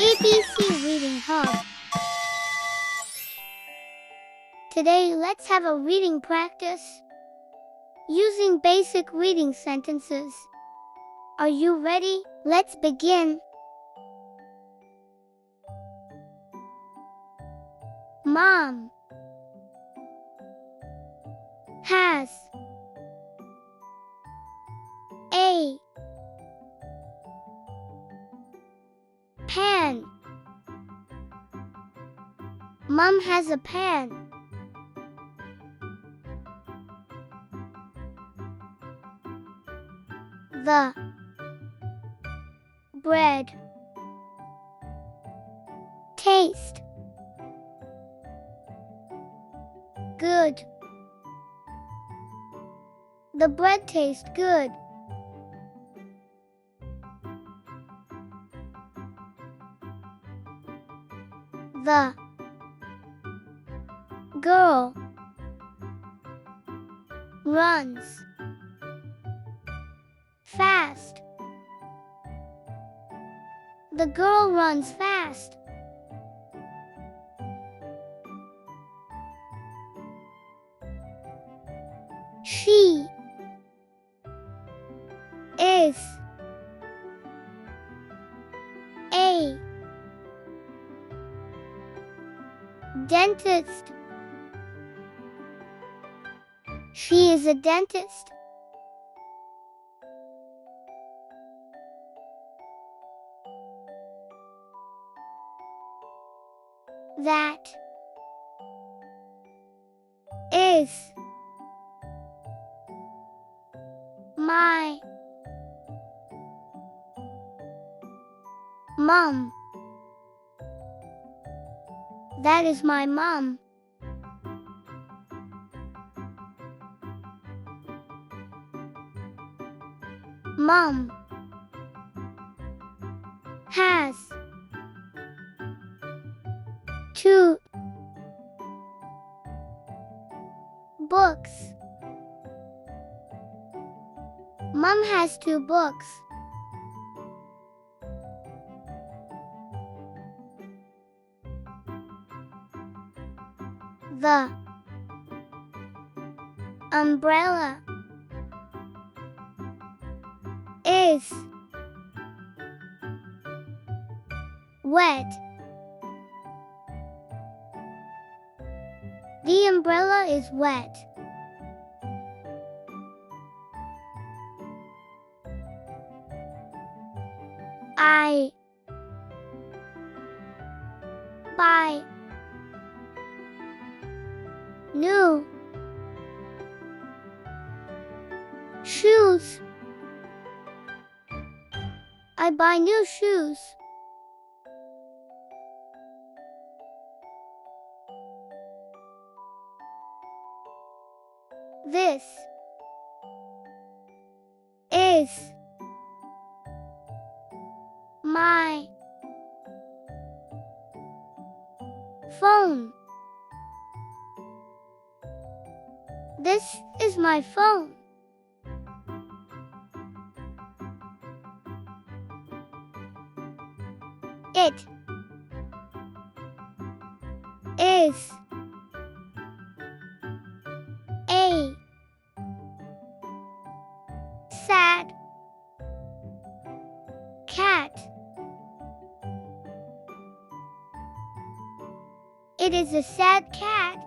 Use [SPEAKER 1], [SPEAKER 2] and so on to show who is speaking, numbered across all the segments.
[SPEAKER 1] ABC Reading Hub. Today, let's have a reading practice using basic reading sentences. Are you ready? Let's begin. Mom has a pan. Mom has a pan. The bread tastes good. The bread tastes good. The girl runs fast. The girl runs fast. She is a dentist. She is a dentist. That is my mom. That is my mom. Mom has two books. Mom has two books. The umbrella is wet. The umbrella is wet. I buy new shoes. I buy new shoes. This is my phone. This is my phone. It is a sad cat. It is a sad cat.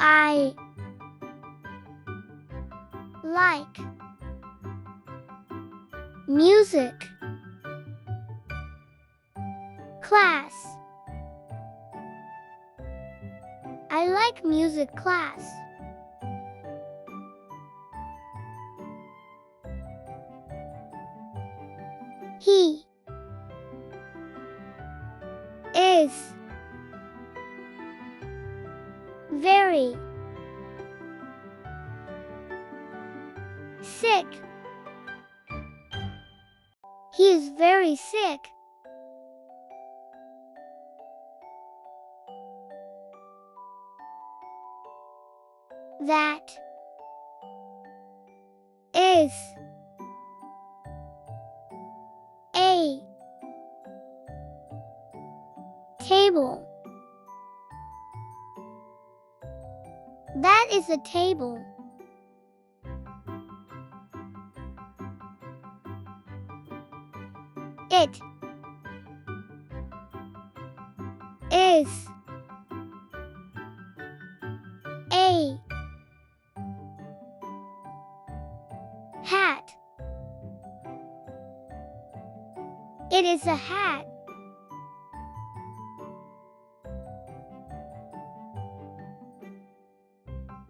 [SPEAKER 1] I like music class. I like music class. He is very sick. He is very sick. That is is a table. That is a table. It is a hat. It is a hat.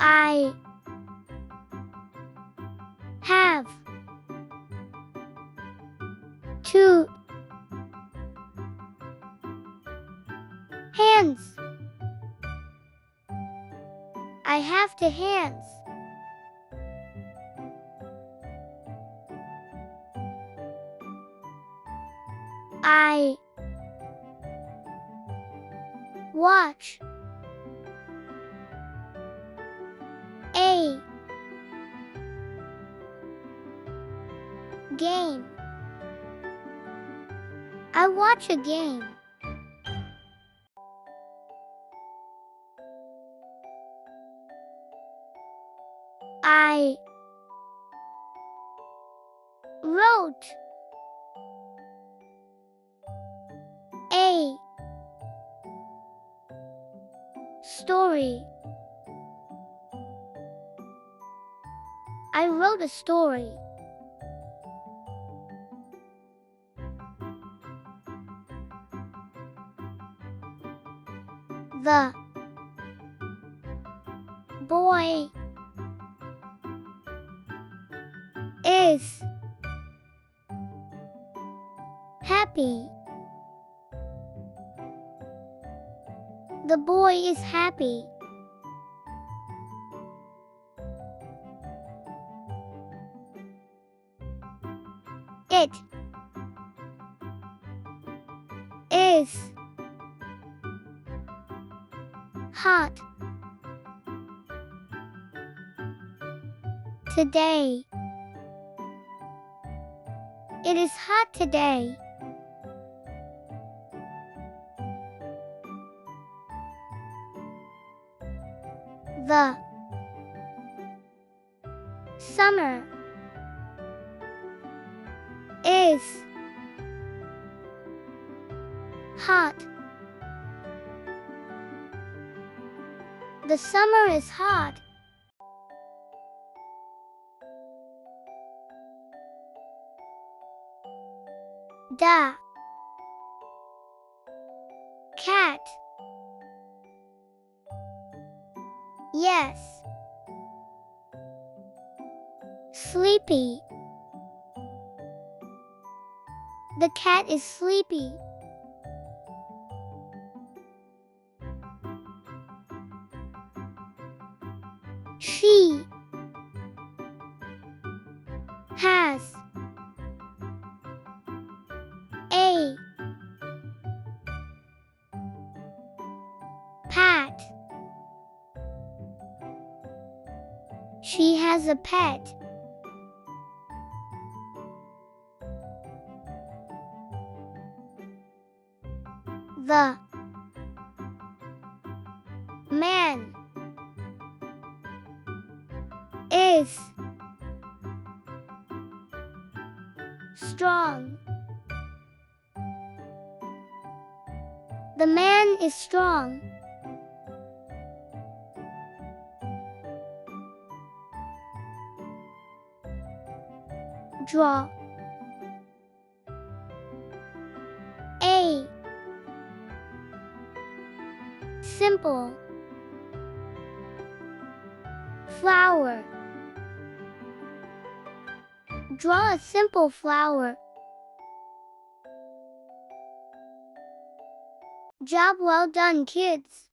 [SPEAKER 1] I have two hands. I have two hands. I watch a game. I watch a game. I wrote a story. I wrote a story. The boy is happy. The boy is happy. It is hot today. It is hot today. The summer is hot. The summer is hot. The cat yes sleepy. The cat is sleepy. She has a pet. She has a pet. The man is strong. The man is strong. Draw a simple flower. Draw a simple flower. Job well done, kids.